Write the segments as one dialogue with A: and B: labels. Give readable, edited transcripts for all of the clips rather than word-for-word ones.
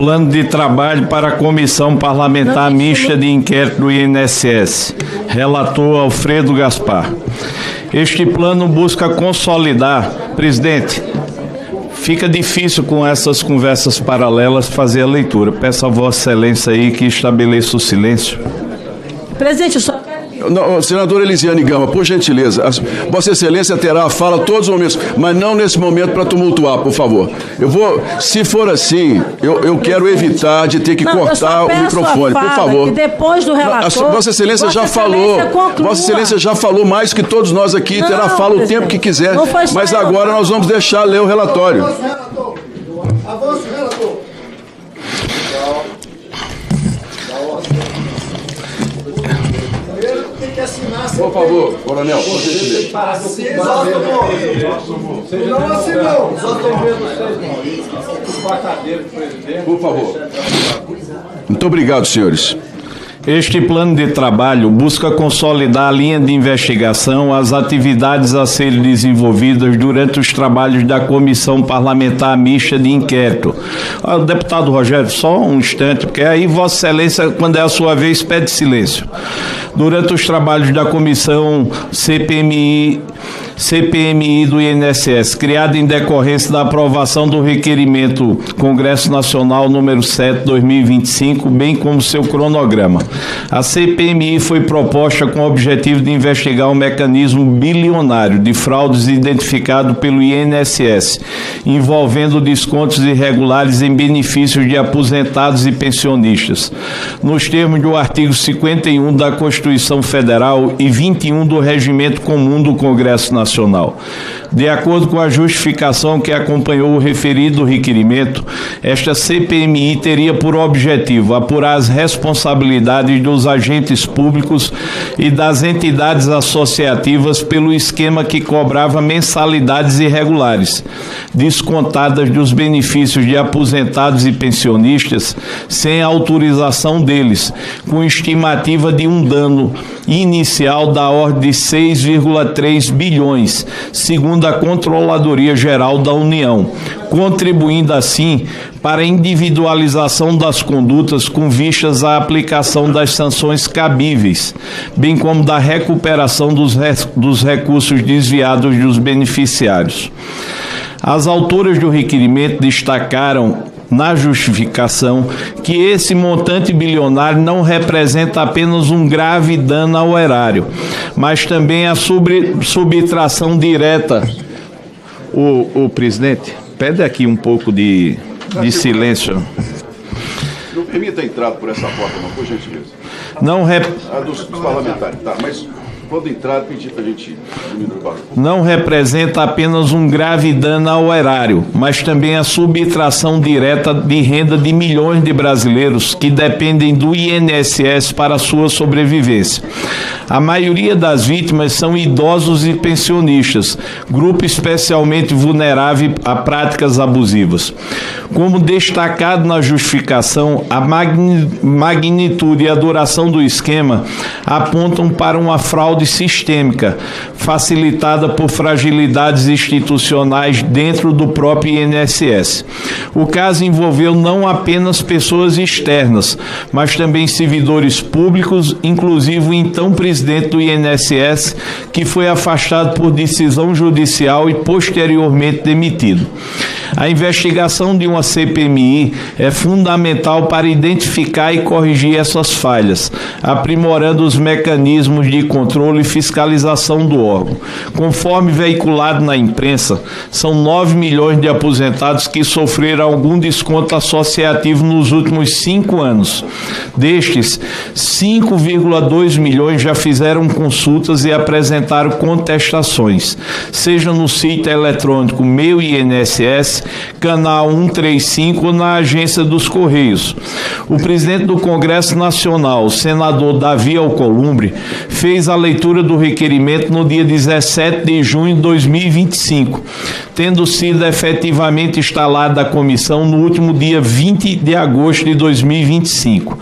A: Plano de trabalho para a Comissão Parlamentar Mista de Inquérito do INSS. Relator Alfredo Gaspar. Este plano busca consolidar... Presidente, fica difícil com essas conversas paralelas fazer a leitura. Peço a Vossa Excelência aí que estabeleça o silêncio.
B: Presidente, eu só...
C: Não, senador Elisiane Gama, por gentileza, Vossa Excelência terá a fala todos os momentos, mas não nesse momento para tumultuar, por favor. Se for assim, eu quero evitar de ter que cortar o microfone, por favor.
B: Que depois do relator,
C: Vossa Excelência já falou, Vossa Excelência já falou mais que todos nós aqui, terá a fala o tempo que quiser, mas agora nós vamos deixar ler o relatório.
D: Avança o relator.
C: Por favor, coronel, por gentileza.
D: Não assinou.
C: Por favor. Muito obrigado, senhores.
A: Este plano de trabalho busca consolidar a linha de investigação, as atividades a serem desenvolvidas durante os trabalhos da Comissão Parlamentar Mista de Inquérito. Deputado Rogério, só um instante, porque aí Vossa Excelência, quando é a sua vez, pede silêncio. Durante os trabalhos da Comissão CPMI do INSS, criada em decorrência da aprovação do requerimento Congresso Nacional número 7/2025, bem como seu cronograma. A CPMI foi proposta com o objetivo de investigar um mecanismo bilionário de fraudes identificado pelo INSS, envolvendo descontos irregulares em benefícios de aposentados e pensionistas, nos termos do artigo 51 da Constituição Federal e 21 do Regimento Comum do Congresso Nacional. De acordo com a justificação que acompanhou o referido requerimento, esta CPMI teria por objetivo apurar as responsabilidades dos agentes públicos e das entidades associativas pelo esquema que cobrava mensalidades irregulares, descontadas dos benefícios de aposentados e pensionistas sem autorização deles, com estimativa de um dano inicial da ordem de 6,3 bilhões, segundo a Controladoria Geral da União, contribuindo assim para a individualização das condutas com vistas à aplicação das sanções cabíveis, bem como da recuperação dos recursos desviados dos beneficiários. As autoras do requerimento destacaram na justificação que esse montante bilionário não representa apenas um grave dano ao erário, mas também a subtração direta. O presidente, pede aqui um pouco de silêncio.
C: Não permita a entrada por essa porta, não, por gentileza. A dos parlamentares, tá, mas... Quando entrar, pedir para a gente diminuir o barulho.
A: Não representa apenas um grave dano ao erário, mas também a subtração direta de renda de milhões de brasileiros que dependem do INSS para sua sobrevivência. A maioria das vítimas são idosos e pensionistas, grupo especialmente vulnerável a práticas abusivas. Como destacado na justificação, a magnitude e a duração do esquema apontam para uma fraude sistêmica, facilitada por fragilidades institucionais dentro do próprio INSS. O caso envolveu não apenas pessoas externas, mas também servidores públicos, inclusive o então presidente do INSS, que foi afastado por decisão judicial e posteriormente demitido. A investigação de uma CPMI é fundamental para identificar e corrigir essas falhas, aprimorando os mecanismos de controle e fiscalização do órgão. Conforme veiculado na imprensa, são 9 milhões de aposentados que sofreram algum desconto associativo nos últimos 5 anos. Destes, 5,2 milhões já fizeram consultas e apresentaram contestações, seja no sítio eletrônico Meu INSS, canal 135 ou na agência dos Correios. O presidente do Congresso Nacional, o senador Davi Alcolumbre, fez a leitura do requerimento no dia 17 de junho de 2025, tendo sido efetivamente instalada a comissão no último dia 20 de agosto de 2025.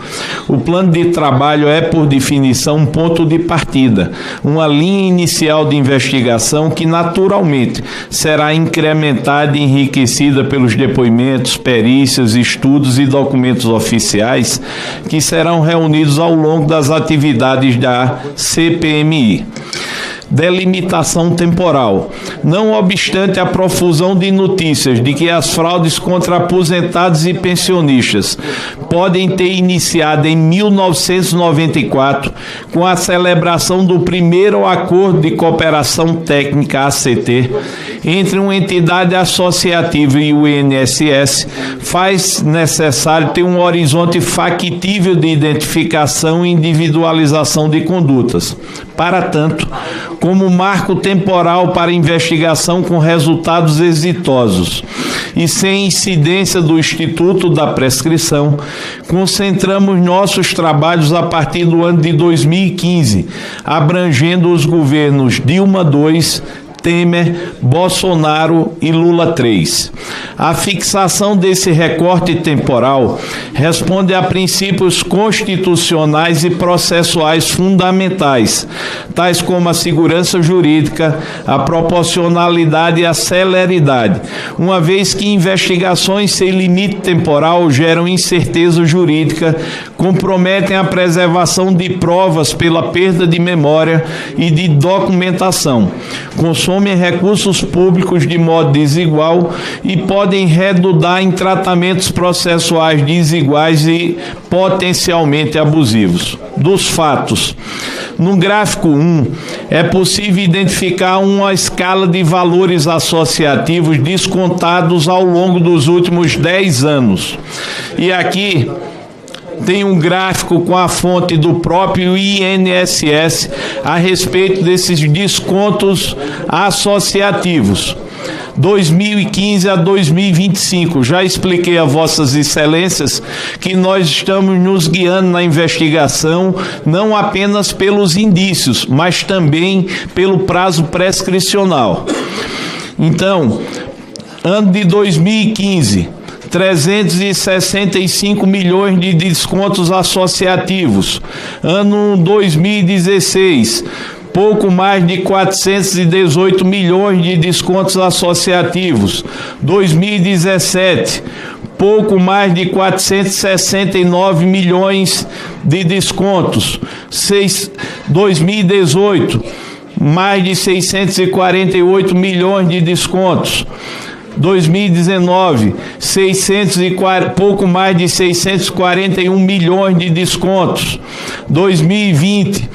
A: O plano de trabalho é, por definição, um ponto de partida, uma linha inicial de investigação que, naturalmente, será incrementada e enriquecida pelos depoimentos, perícias, estudos e documentos oficiais que serão reunidos ao longo das atividades da CPMI. Delimitação temporal. Não obstante a profusão de notícias de que as fraudes contra aposentados e pensionistas podem ter iniciado em 1994, com a celebração do primeiro acordo de cooperação técnica ACT entre uma entidade associativa e o INSS, faz necessário ter um horizonte factível de identificação e individualização de condutas. Para tanto, como marco temporal para investigação com resultados exitosos e sem incidência do Instituto da Prescrição, concentramos nossos trabalhos a partir do ano de 2015, abrangendo os governos Dilma II, Temer, Bolsonaro e Lula III. A fixação desse recorte temporal responde a princípios constitucionais e processuais fundamentais, tais como a segurança jurídica, a proporcionalidade e a celeridade, uma vez que investigações sem limite temporal geram incerteza jurídica, comprometem a preservação de provas pela perda de memória e de documentação, consomem recursos públicos de modo desigual e podem redundar em tratamentos processuais desiguais e potencialmente abusivos. Dos fatos, no gráfico 1, é possível identificar uma escala de valores associativos descontados ao longo dos últimos 10 anos. E aqui tem um gráfico com a fonte do próprio INSS a respeito desses descontos associativos. 2015 a 2025. Já expliquei a vossas excelências que nós estamos nos guiando na investigação não apenas pelos indícios, mas também pelo prazo prescricional. Então, ano de 2015, 365 milhões de descontos associativos. Ano 2016, pouco mais de 418 milhões de descontos associativos. 2017, pouco mais de 469 milhões de descontos. 2018, mais de 648 milhões de descontos. 2019, pouco mais de 641 milhões de descontos. 2020,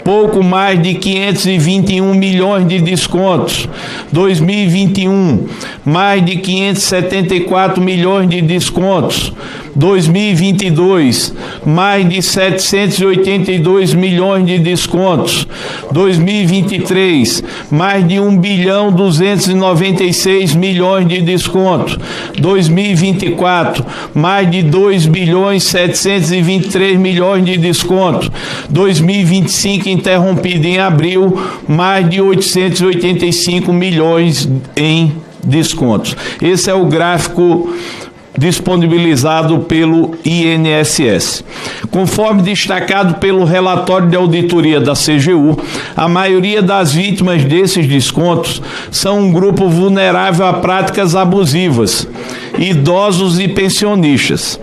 A: pouco mais de 521 milhões de descontos. 2021, mais de 574 milhões de descontos. 2022, mais de 782 milhões de descontos. 2023, mais de 1.296 milhões de descontos. 2024, mais de 2.723 milhões de descontos. 2025, interrompido em abril, mais de 885 milhões em descontos. Esse é o gráfico disponibilizado pelo INSS. Conforme destacado pelo relatório de auditoria da CGU, a maioria das vítimas desses descontos são um grupo vulnerável a práticas abusivas, idosos e pensionistas.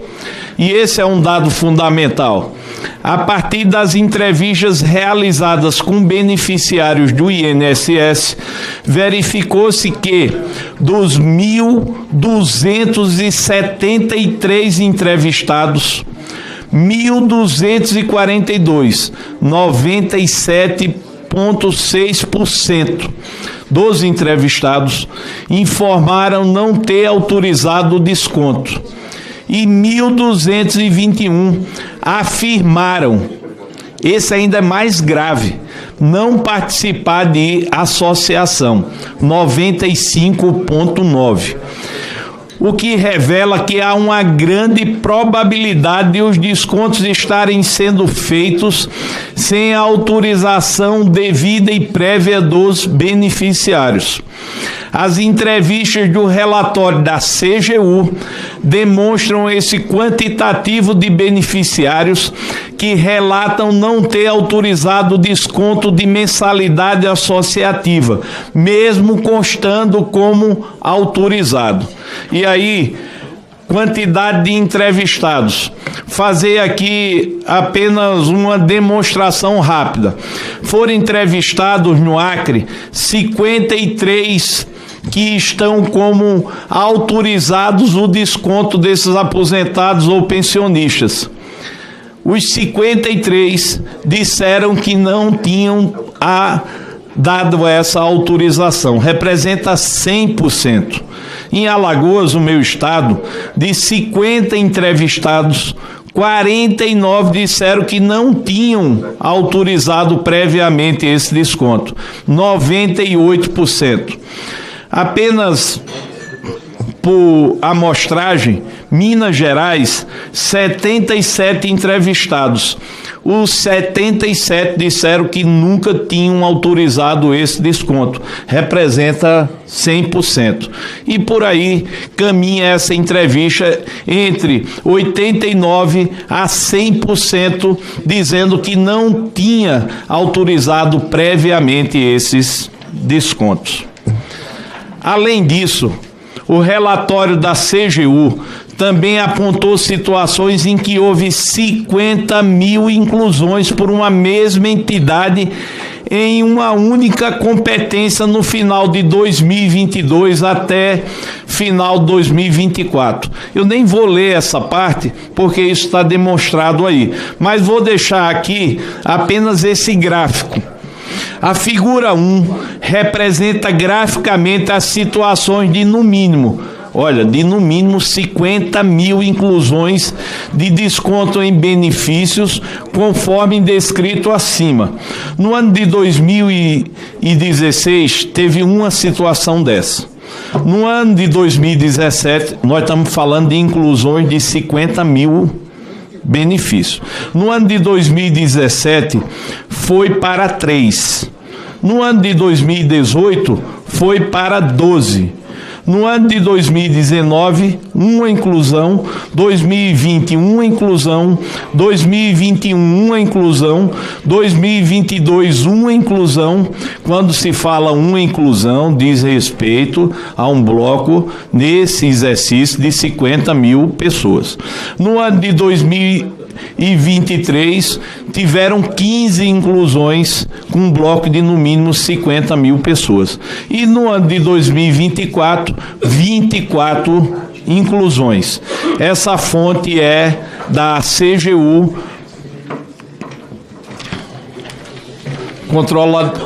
A: E esse é um dado fundamental. A partir das entrevistas realizadas com beneficiários do INSS, verificou-se que dos 1.273 entrevistados, 1.242, 97,6% dos entrevistados informaram não ter autorizado o desconto. E 1.221 afirmaram, esse ainda é mais grave, não participar de associação, 95,9%. o que revela que há uma grande probabilidade de os descontos estarem sendo feitos sem a autorização devida e prévia dos beneficiários. As entrevistas do relatório da CGU demonstram esse quantitativo de beneficiários que relatam não ter autorizado o desconto de mensalidade associativa, mesmo constando como autorizado. E aí, quantidade de entrevistados. Fazer aqui apenas uma demonstração rápida. Foram entrevistados no Acre 53 que estão como autorizados o desconto desses aposentados ou pensionistas. Os 53 disseram que não tinham dado essa autorização, representa 100%. Em Alagoas, o meu estado, de 50 entrevistados, 49 disseram que não tinham autorizado previamente esse desconto, 98%. Apenas por amostragem, Minas Gerais, 77 entrevistados. Os 77 disseram que nunca tinham autorizado esse desconto. Representa 100%. E por aí caminha essa entrevista entre 89% a 100%, dizendo que não tinha autorizado previamente esses descontos. Além disso, o relatório da CGU também apontou situações em que houve 50 mil inclusões por uma mesma entidade em uma única competência no final de 2022 até final de 2024. Eu nem vou ler essa parte, porque isso está demonstrado aí, mas vou deixar aqui apenas esse gráfico. A figura 1 representa graficamente as situações de no mínimo 50 mil inclusões de desconto em benefícios, conforme descrito acima. No ano de 2016, teve uma situação dessa. No ano de 2017, nós estamos falando de inclusões de 50 mil benefícios. No ano de 2017, foi para 3. No ano de 2018, foi para 12. No ano de 2019, uma inclusão, 2020, uma inclusão, 2021, uma inclusão, 2022, uma inclusão. Quando se fala uma inclusão, diz respeito a um bloco nesse exercício de 50 mil pessoas. No ano de 2023, tiveram 15 inclusões com um bloco de no mínimo 50 mil pessoas. E no ano de 2024, 24 inclusões. Essa fonte é da CGU,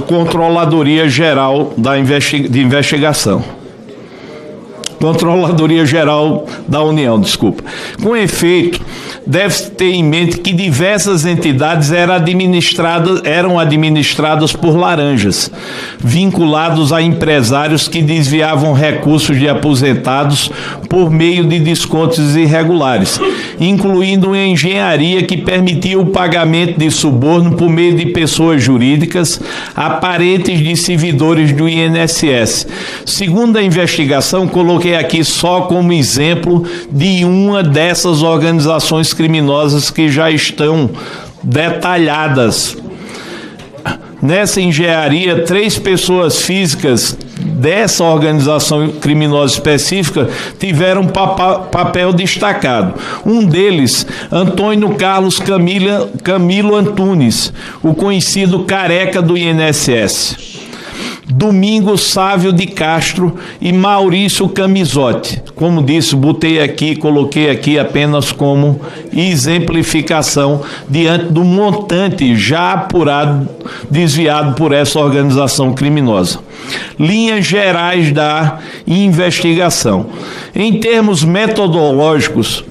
A: Controladoria Geral de Investigação. Controladoria Geral da União, desculpa. Com efeito, deve-se ter em mente que diversas entidades eram administradas por laranjas, vinculados a empresários que desviavam recursos de aposentados por meio de descontos irregulares, incluindo uma engenharia que permitia o pagamento de suborno por meio de pessoas jurídicas, aparentes de servidores do INSS. Segundo a investigação, coloquei aqui só como exemplo de uma dessas organizações criminosas que já estão detalhadas. Nessa engenharia, 3 pessoas físicas dessa organização criminosa específica tiveram papel destacado. Um deles, Antônio Carlos Camilo Antunes, o conhecido careca do INSS. Domingos Sávio de Castro e Maurício Camisotti. Como disse, coloquei aqui apenas como exemplificação diante do montante já apurado, desviado por essa organização criminosa. Linhas gerais da investigação. Em termos metodológicos,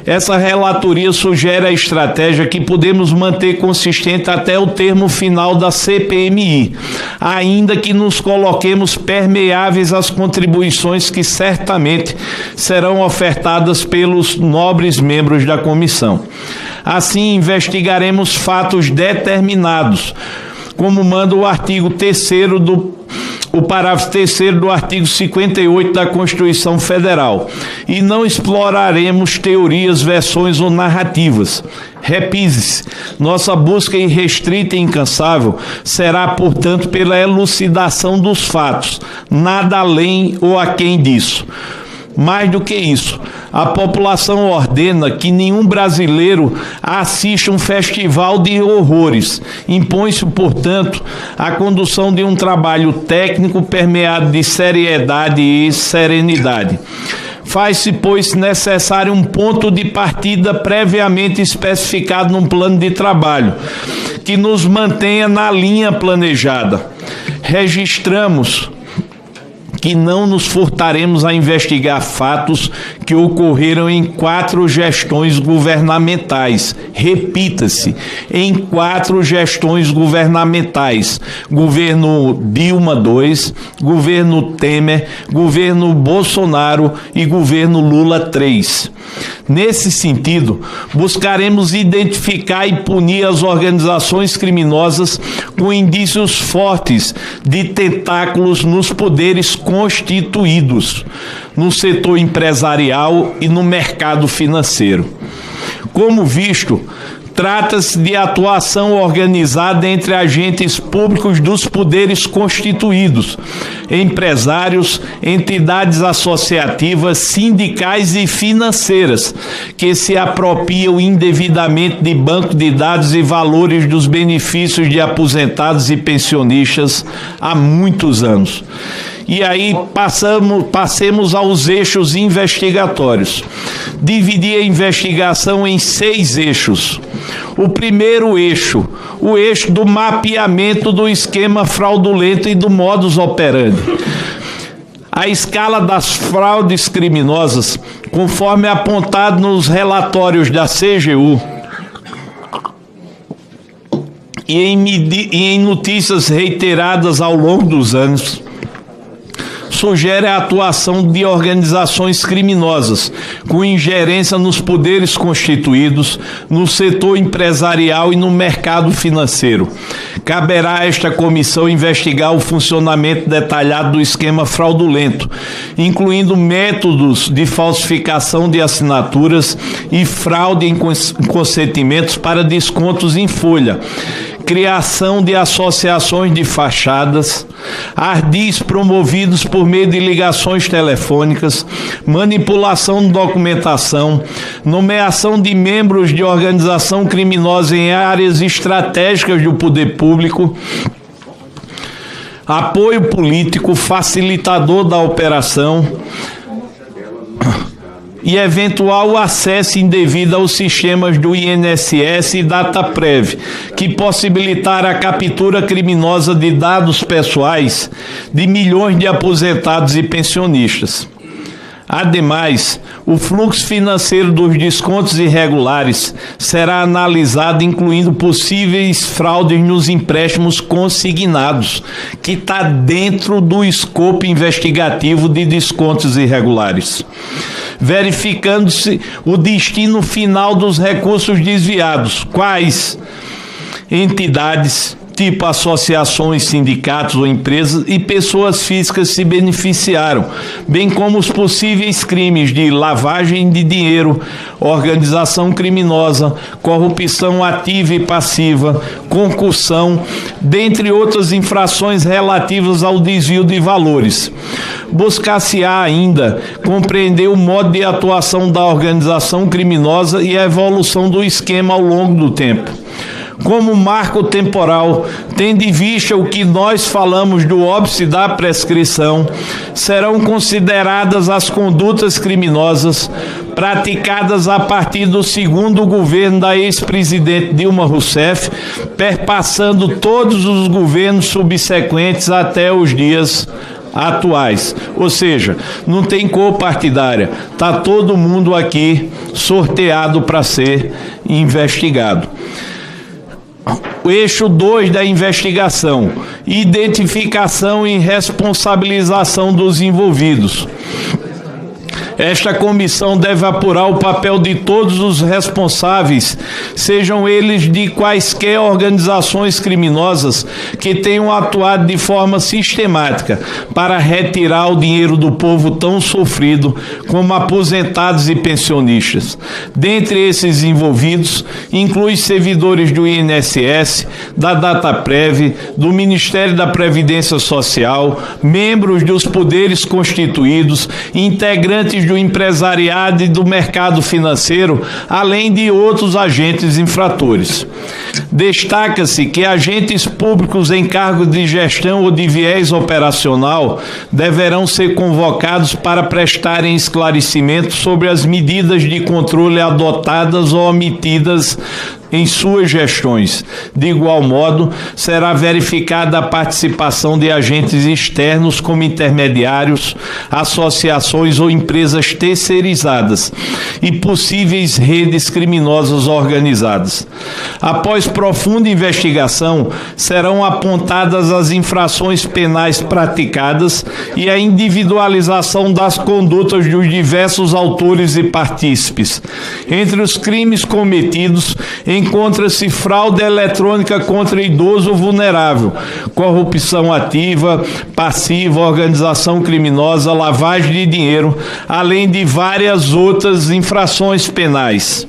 A: Essa relatoria sugere a estratégia que podemos manter consistente até o termo final da CPMI, ainda que nos coloquemos permeáveis às contribuições que certamente serão ofertadas pelos nobres membros da comissão. Assim, investigaremos fatos determinados, como manda o artigo 3º o parágrafo 3º do artigo 58 da Constituição Federal, e não exploraremos teorias, versões ou narrativas. Repise-se, nossa busca irrestrita e incansável será, portanto, pela elucidação dos fatos, nada além ou aquém disso. Mais do que isso, a população ordena que nenhum brasileiro assista um festival de horrores. Impõe-se, portanto, a condução de um trabalho técnico permeado de seriedade e serenidade. Faz-se, pois, necessário um ponto de partida previamente especificado num plano de trabalho, que nos mantenha na linha planejada. Registramos que não nos furtaremos a investigar fatos que ocorreram em 4 gestões governamentais. Repita-se, em 4 gestões governamentais: governo Dilma II, governo Temer, governo Bolsonaro e governo Lula III. Nesse sentido, buscaremos identificar e punir as organizações criminosas com indícios fortes de tentáculos nos poderes constituídos, no setor empresarial e no mercado financeiro. Como visto, trata-se de atuação organizada entre agentes públicos dos poderes constituídos, empresários, entidades associativas, sindicais e financeiras, que se apropriam indevidamente de banco de dados e valores dos benefícios de aposentados e pensionistas há muitos anos. E aí passemos aos eixos investigatórios. Dividi a investigação em 6 eixos. O primeiro eixo, o eixo do mapeamento do esquema fraudulento e do modus operandi. A escala das fraudes criminosas, conforme apontado nos relatórios da CGU e em notícias reiteradas ao longo dos anos, sugere a atuação de organizações criminosas com ingerência nos poderes constituídos, no setor empresarial e no mercado financeiro. Caberá a esta comissão investigar o funcionamento detalhado do esquema fraudulento, incluindo métodos de falsificação de assinaturas e fraude em consentimentos para descontos em folha, criação de associações de fachadas, ardis promovidos por meio de ligações telefônicas, manipulação de documentação, nomeação de membros de organização criminosa em áreas estratégicas do poder público, apoio político, facilitador da operação e eventual acesso indevido aos sistemas do INSS e DataPrev, que possibilitar a captura criminosa de dados pessoais de milhões de aposentados e pensionistas. Ademais, o fluxo financeiro dos descontos irregulares será analisado, incluindo possíveis fraudes nos empréstimos consignados, que está dentro do escopo investigativo de descontos irregulares, verificando-se o destino final dos recursos desviados, quais entidades, tipo associações, sindicatos ou empresas e pessoas físicas se beneficiaram, bem como os possíveis crimes de lavagem de dinheiro, organização criminosa, corrupção ativa e passiva, concussão, dentre outras infrações relativas ao desvio de valores. Buscar-se-á ainda compreender o modo de atuação da organização criminosa e a evolução do esquema ao longo do tempo. Como marco temporal, tendo em vista o que nós falamos do óbice da prescrição, serão consideradas as condutas criminosas praticadas a partir do segundo governo da ex-presidente Dilma Rousseff, perpassando todos os governos subsequentes até os dias atuais. Ou seja, não tem cor partidária, está todo mundo aqui sorteado para ser investigado. O eixo 2 da investigação: identificação e responsabilização dos envolvidos. Esta comissão deve apurar o papel de todos os responsáveis, sejam eles de quaisquer organizações criminosas que tenham atuado de forma sistemática para retirar o dinheiro do povo tão sofrido como aposentados e pensionistas. Dentre esses envolvidos, inclui servidores do INSS, da Dataprev, do Ministério da Previdência Social, membros dos poderes constituídos, integrantes do empresariado e do mercado financeiro, além de outros agentes infratores. Destaca-se que agentes públicos em cargo de gestão ou de viés operacional deverão ser convocados para prestarem esclarecimentos sobre as medidas de controle adotadas ou omitidas em suas gestões. De igual modo, será verificada a participação de agentes externos como intermediários, associações ou empresas terceirizadas e possíveis redes criminosas organizadas. Após profunda investigação, serão apontadas as infrações penais praticadas e a individualização das condutas dos diversos autores e partícipes. Entre os crimes cometidos, encontra-se fraude eletrônica contra idoso vulnerável, corrupção ativa, passiva, organização criminosa, lavagem de dinheiro, além de várias outras infrações penais.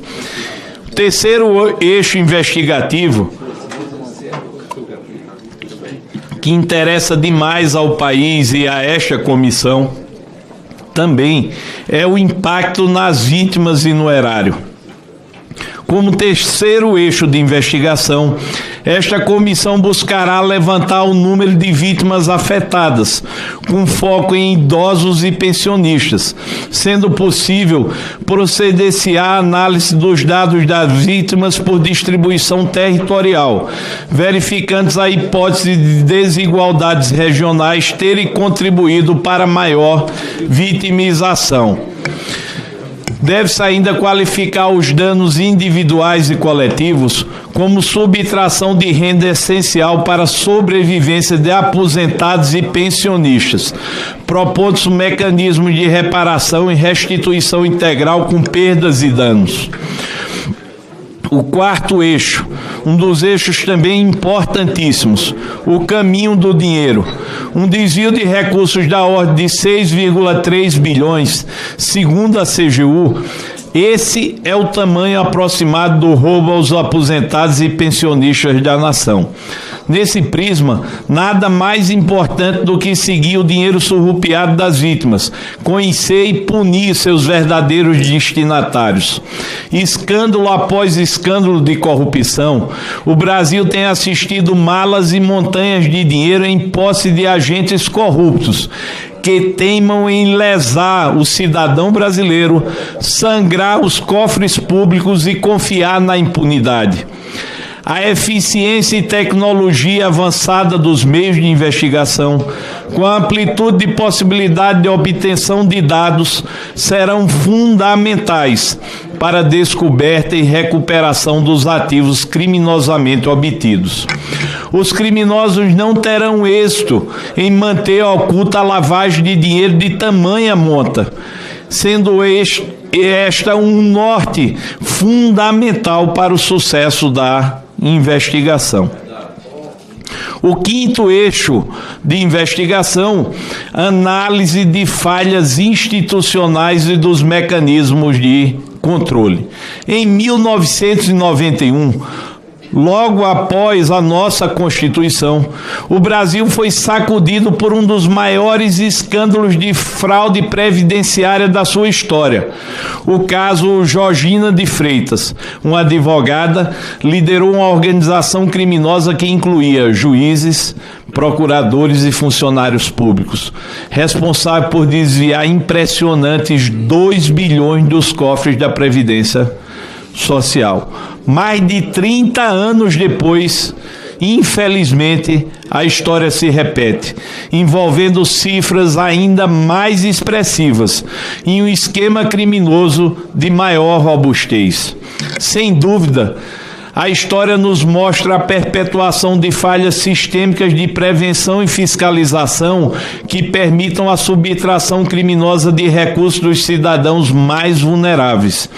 A: O terceiro eixo investigativo, que interessa demais ao país e a esta comissão, também é o impacto nas vítimas e no erário. Como terceiro eixo de investigação, esta comissão buscará levantar o número de vítimas afetadas, com foco em idosos e pensionistas, sendo possível proceder-se à análise dos dados das vítimas por distribuição territorial, verificando a hipótese de desigualdades regionais terem contribuído para maior vitimização. Deve-se ainda qualificar os danos individuais e coletivos como subtração de renda essencial para a sobrevivência de aposentados e pensionistas, propondo-se um mecanismo de reparação e restituição integral com perdas e danos. O quarto eixo, um dos eixos também importantíssimos, o caminho do dinheiro. Um desvio de recursos da ordem de 6,3 bilhões, segundo a CGU. Esse é o tamanho aproximado do roubo aos aposentados e pensionistas da nação. Nesse prisma, nada mais importante do que seguir o dinheiro surrupiado das vítimas, conhecer e punir seus verdadeiros destinatários. Escândalo após escândalo de corrupção, o Brasil tem assistido malas e montanhas de dinheiro em posse de agentes corruptos, que teimam em lesar o cidadão brasileiro, sangrar os cofres públicos e confiar na impunidade. A eficiência e tecnologia avançada dos meios de investigação, com a amplitude de possibilidade de obtenção de dados, serão fundamentais para a descoberta e recuperação dos ativos criminosamente obtidos. Os criminosos não terão êxito em manter oculta a lavagem de dinheiro de tamanha monta, sendo esta um norte fundamental para o sucesso da investigação. O quinto eixo de investigação, análise de falhas institucionais e dos mecanismos de controle. Em 1991, logo após a nossa Constituição, o Brasil foi sacudido por um dos maiores escândalos de fraude previdenciária da sua história. O caso Georgina de Freitas, uma advogada, liderou uma organização criminosa que incluía juízes, procuradores e funcionários públicos, responsável por desviar impressionantes 2 bilhões dos cofres da Previdência Social. Mais de 30 anos depois, Infelizmente, a história se repete, envolvendo cifras ainda mais expressivas em um esquema criminoso de maior robustez. Sem dúvida, a história nos mostra a perpetuação de falhas sistêmicas de prevenção e fiscalização que permitam a subtração criminosa de recursos dos cidadãos mais vulneráveis.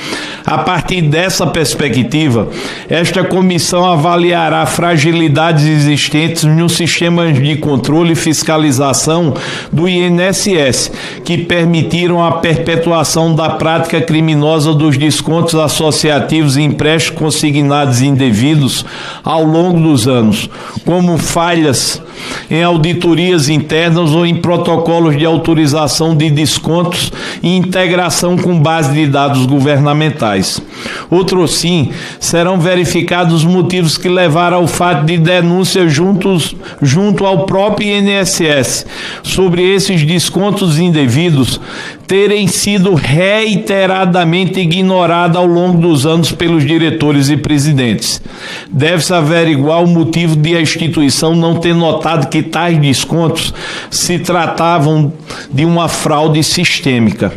A: A partir dessa perspectiva, esta comissão avaliará fragilidades existentes nos sistemas de controle e fiscalização do INSS, que permitiram a perpetuação da prática criminosa dos descontos associativos e empréstimos consignados indevidos ao longo dos anos, como falhas em auditorias internas ou em protocolos de autorização de descontos e integração com base de dados governamentais. Outro sim, serão verificados os motivos que levaram ao fato de denúncia junto ao próprio INSS sobre esses descontos indevidos terem sido reiteradamente ignorados ao longo dos anos pelos diretores e presidentes. Deve-se averiguar o motivo de a instituição não ter notado que tais descontos se tratavam de uma fraude sistêmica.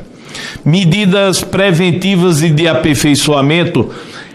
A: Medidas preventivas e de aperfeiçoamento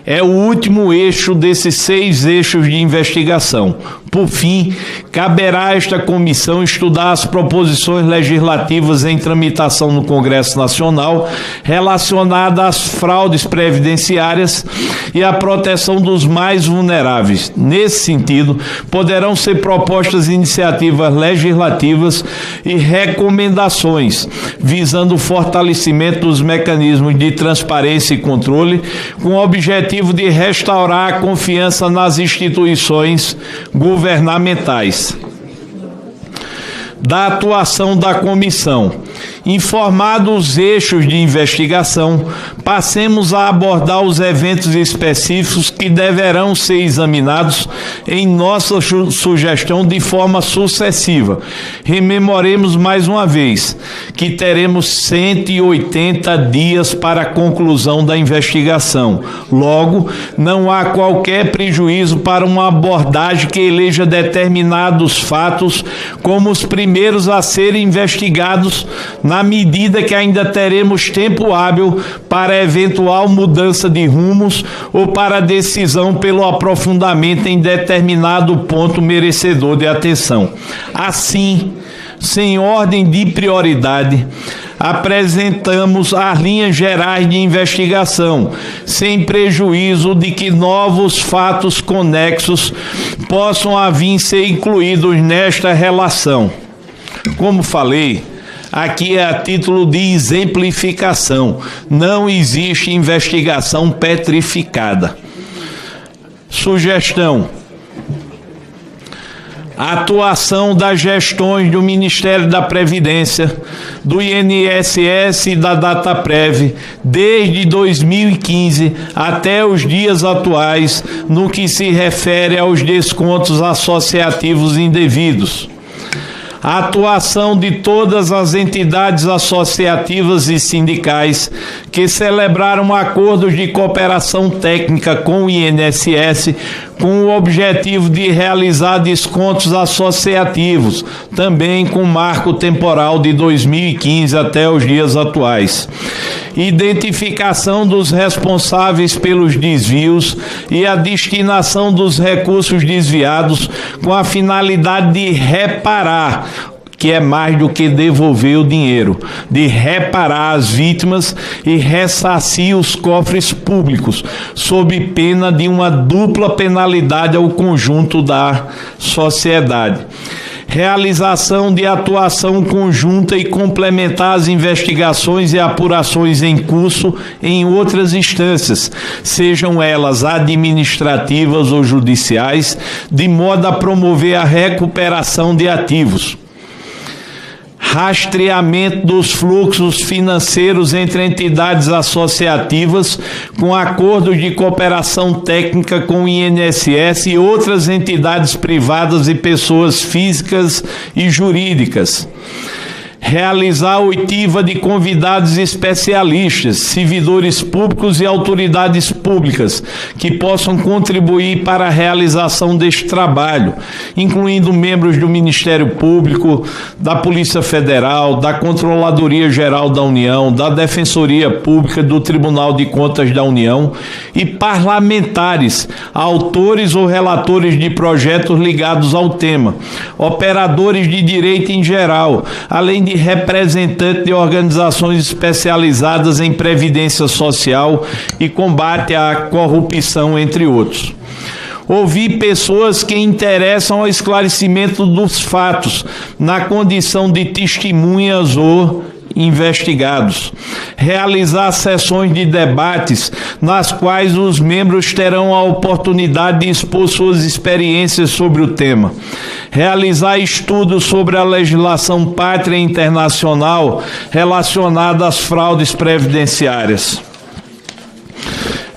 A: é o último eixo desses 6 eixos de investigação. Por fim, caberá a esta comissão estudar as proposições legislativas em tramitação no Congresso Nacional relacionadas às fraudes previdenciárias e à proteção dos mais vulneráveis. Nesse sentido, poderão ser propostas iniciativas legislativas e recomendações visando o fortalecimento dos mecanismos de transparência e controle com o objetivo de restaurar a confiança nas instituições governamentais. Da atuação da comissão. Informados os eixos de investigação, passemos a abordar os eventos específicos que deverão ser examinados em nossa sugestão de forma sucessiva. Rememoremos mais uma vez que teremos 180 dias para a conclusão da investigação. Logo, não há qualquer prejuízo para uma abordagem que eleja determinados fatos como os primeiros a serem investigados, na medida que ainda teremos tempo hábil para eventual mudança de rumos ou para decisão pelo aprofundamento em determinado ponto merecedor de atenção. Assim, sem ordem de prioridade, apresentamos as linhas gerais de investigação, sem prejuízo de que novos fatos conexos possam vir a ser incluídos nesta relação. Como falei, aqui é a título de exemplificação. Não existe investigação petrificada. Sugestão: a atuação das gestões do Ministério da Previdência, do INSS e da Dataprev, desde 2015 até os dias atuais, no que se refere aos descontos associativos indevidos. A atuação de todas as entidades associativas e sindicais que celebraram acordos de cooperação técnica com o INSS com o objetivo de realizar descontos associativos, também com marco temporal de 2015 até os dias atuais. Identificação dos responsáveis pelos desvios e a destinação dos recursos desviados com a finalidade de reparar, que é mais do que devolver o dinheiro, de reparar as vítimas e ressarcir os cofres públicos, sob pena de uma dupla penalidade ao conjunto da sociedade. Realização de atuação conjunta e complementar às investigações e apurações em curso em outras instâncias, sejam elas administrativas ou judiciais, de modo a promover a recuperação de ativos. Rastreamento dos fluxos financeiros entre entidades associativas com acordos de cooperação técnica com o INSS e outras entidades privadas e pessoas físicas e jurídicas. realizar a oitiva de convidados especialistas, servidores públicos e autoridades públicas que possam contribuir para a realização deste trabalho, incluindo membros do Ministério Público, da Polícia Federal, da Controladoria Geral da União, da Defensoria Pública, do Tribunal de Contas da União e parlamentares, autores ou relatores de projetos ligados ao tema, operadores de direito em geral, além de representantes de organizações especializadas em previdência social e combate à corrupção, entre outros. Ouvir pessoas que interessam ao esclarecimento dos fatos, na condição de testemunhas ou investigados. Realizar sessões de debates nas quais os membros terão a oportunidade de expor suas experiências sobre o tema. Realizar estudos sobre a legislação pátria e internacional relacionada às fraudes previdenciárias.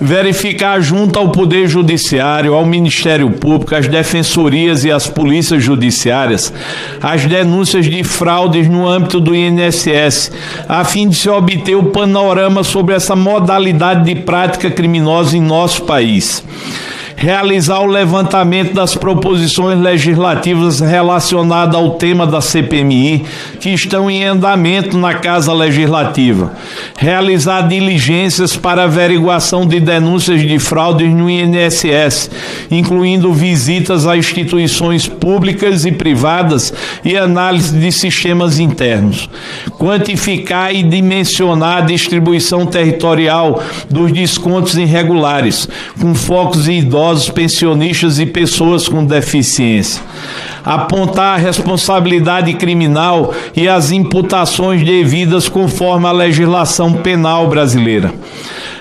A: Verificar junto ao Poder Judiciário, ao Ministério Público, às defensorias e às polícias judiciárias as denúncias de fraudes no âmbito do INSS, a fim de se obter o panorama sobre essa modalidade de prática criminosa em nosso país. Realizar o levantamento das proposições legislativas relacionadas ao tema da CPMI, que estão em andamento na Casa Legislativa. Realizar diligências para averiguação de denúncias de fraudes no INSS, incluindo visitas a instituições públicas e privadas e análise de sistemas internos. Quantificar e dimensionar a distribuição territorial dos descontos irregulares, com focos em idosos, pensionistas e pessoas com deficiência. Apontar a responsabilidade criminal e as imputações devidas conforme a legislação penal brasileira.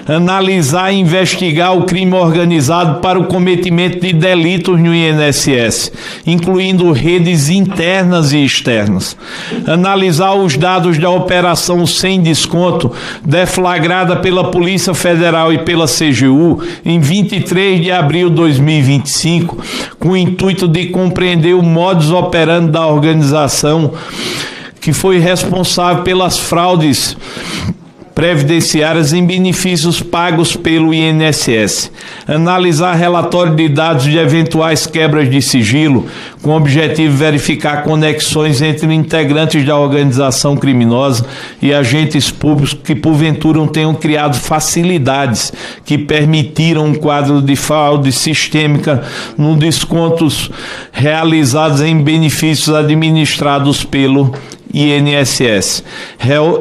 A: Analisar e investigar o crime organizado para o cometimento de delitos no INSS, incluindo redes internas e externas. Analisar os dados da operação sem desconto, deflagrada pela Polícia Federal e pela CGU em 23 de abril de 2025, com o intuito de compreender o modus operandi da organização que foi responsável pelas fraudes previdenciárias em benefícios pagos pelo INSS. Analisar relatório de dados de eventuais quebras de sigilo, com o objetivo de verificar conexões entre integrantes da organização criminosa e agentes públicos que porventura tenham criado facilidades que permitiram um quadro de fraude sistêmica nos descontos realizados em benefícios administrados pelo INSS.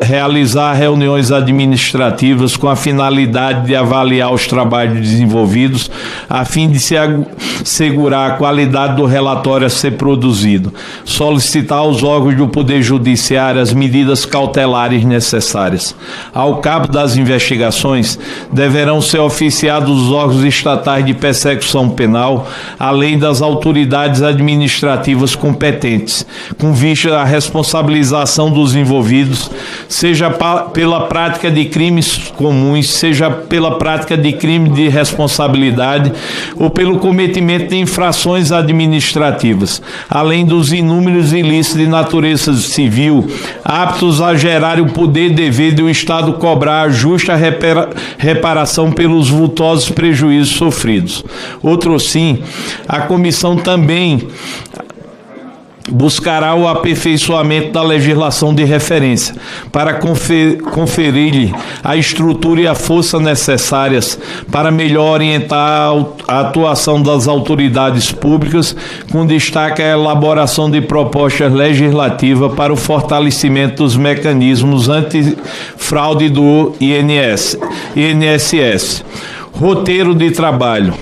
A: Realizar reuniões administrativas com a finalidade de avaliar os trabalhos desenvolvidos, a fim de se assegurar a qualidade do relatório a ser produzido. Solicitar aos órgãos do Poder Judiciário as medidas cautelares necessárias. Ao cabo das investigações, deverão ser oficiados os órgãos estatais de persecução penal, além das autoridades administrativas competentes, com vista à responsabilização dos envolvidos, seja pela prática de crimes comuns, seja pela prática de crime de responsabilidade ou pelo cometimento de infrações administrativas, além dos inúmeros ilícitos de natureza civil, aptos a gerar o poder dever do Estado cobrar a justa reparação pelos vultosos prejuízos sofridos. Outro sim, a comissão também buscará o aperfeiçoamento da legislação de referência para conferir-lhe a estrutura e a força necessárias para melhor orientar a atuação das autoridades públicas, com destaque à elaboração de propostas legislativas para o fortalecimento dos mecanismos antifraude do INSS. Roteiro de trabalho.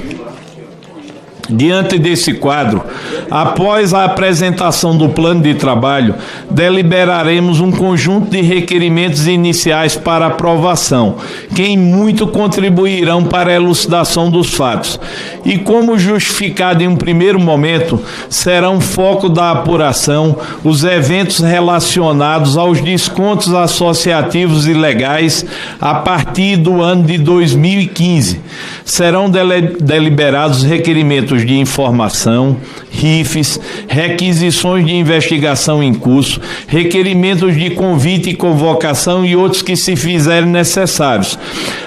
A: Diante desse quadro, após a apresentação do plano de trabalho, deliberaremos um conjunto de requerimentos iniciais para aprovação, que em muito contribuirão para a elucidação dos fatos. E como justificado em um primeiro momento, serão foco da apuração os eventos relacionados aos descontos associativos e legais a partir do ano de 2015. Serão deliberados requerimentos processos de informação, RIFs, requisições de investigação em curso, requerimentos de convite e convocação e outros que se fizerem necessários,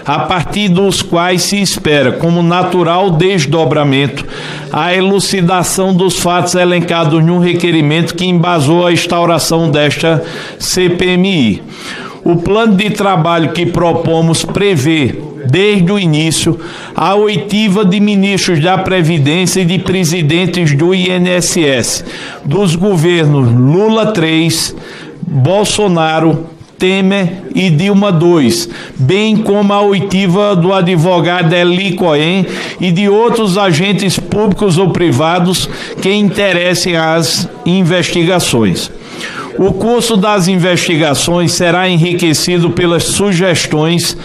A: a partir dos quais se espera, como natural desdobramento, a elucidação dos fatos elencados num requerimento que embasou a instauração desta CPMI. O plano de trabalho que propomos prevê, desde o início, a oitiva de ministros da Previdência e de presidentes do INSS, dos governos Lula III, Bolsonaro, Temer e Dilma II, bem como a oitiva do advogado Eli Cohen e de outros agentes públicos ou privados que interessem às investigações. O curso das investigações será enriquecido pelas sugestões.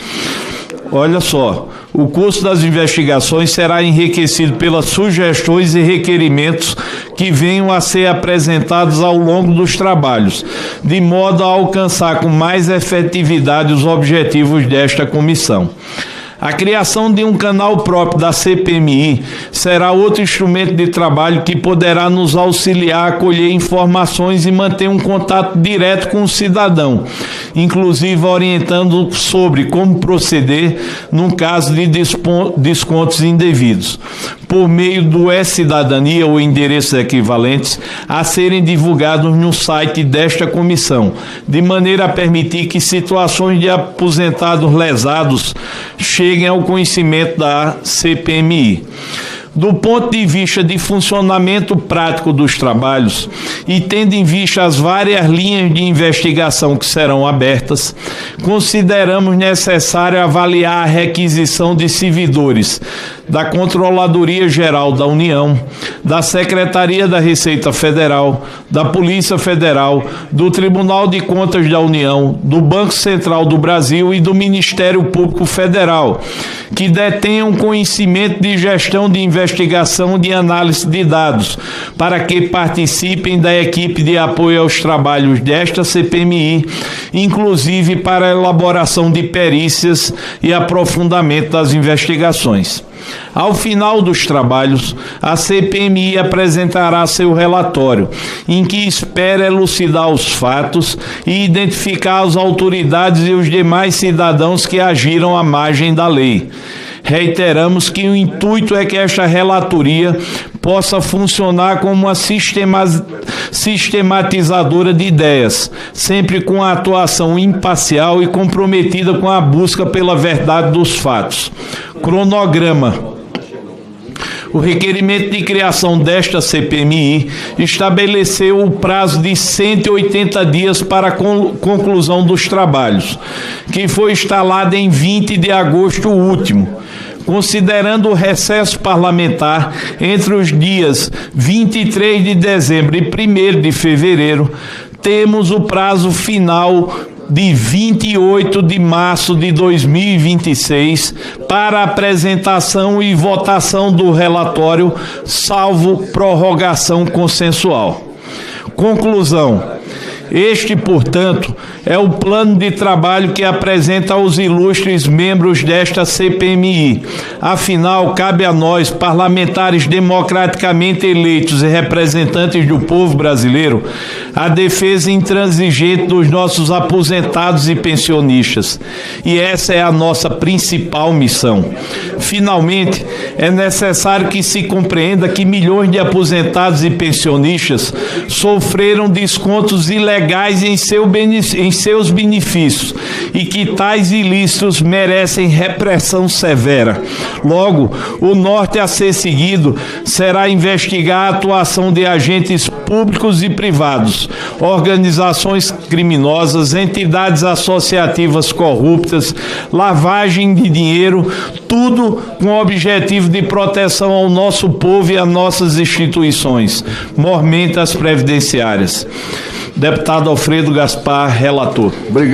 A: Olha só, o curso das investigações será enriquecido pelas sugestões e requerimentos que venham a ser apresentados ao longo dos trabalhos, de modo a alcançar com mais efetividade os objetivos desta comissão. A criação de um canal próprio da CPMI será outro instrumento de trabalho que poderá nos auxiliar a colher informações e manter um contato direto com o cidadão, inclusive orientando sobre como proceder num caso de descontos indevidos, por meio do E-Cidadania ou endereços equivalentes a serem divulgados no site desta comissão, de maneira a permitir que situações de aposentados lesados cheguem ao conhecimento da CPMI. Do ponto de vista de funcionamento prático dos trabalhos e tendo em vista as várias linhas de investigação que serão abertas, consideramos necessário avaliar a requisição de servidores da Controladoria Geral da União, da Secretaria da Receita Federal, da Polícia Federal, do Tribunal de Contas da União, do Banco Central do Brasil e do Ministério Público Federal, que detenham conhecimento de gestão de investigação de análise de dados, para que participem da equipe de apoio aos trabalhos desta CPMI, inclusive para a elaboração de perícias e aprofundamento das investigações. Ao final dos trabalhos, a CPMI apresentará seu relatório, em que espera elucidar os fatos e identificar as autoridades e os demais cidadãos que agiram à margem da lei. Reiteramos que o intuito é que esta relatoria possa funcionar como uma sistematizadora de ideias, sempre com a atuação imparcial e comprometida com a busca pela verdade dos fatos. Cronograma. O requerimento de criação desta CPMI estabeleceu o prazo de 180 dias para a conclusão dos trabalhos, que foi instalado em 20 de agosto último. Considerando o recesso parlamentar entre os dias 23 de dezembro e 1º de fevereiro, temos o prazo final de 28 de março de 2026 para apresentação e votação do relatório, salvo prorrogação consensual. Conclusão. Este, portanto, é o plano de trabalho que apresenta aos ilustres membros desta CPMI. Afinal, cabe a nós, parlamentares democraticamente eleitos e representantes do povo brasileiro, a defesa intransigente dos nossos aposentados e pensionistas. E essa é a nossa principal missão. Finalmente, é necessário que se compreenda que milhões de aposentados e pensionistas sofreram descontos ilegais em seus benefícios e que tais ilícitos merecem repressão severa. Logo, o norte a ser seguido será investigar a atuação de agentes públicos e privados, organizações criminosas, entidades associativas corruptas, lavagem de dinheiro, tudo com o objetivo de proteção ao nosso povo e às nossas instituições, mormente as previdenciárias. Deputado Alfredo Gaspar, relator.
C: Obrigado.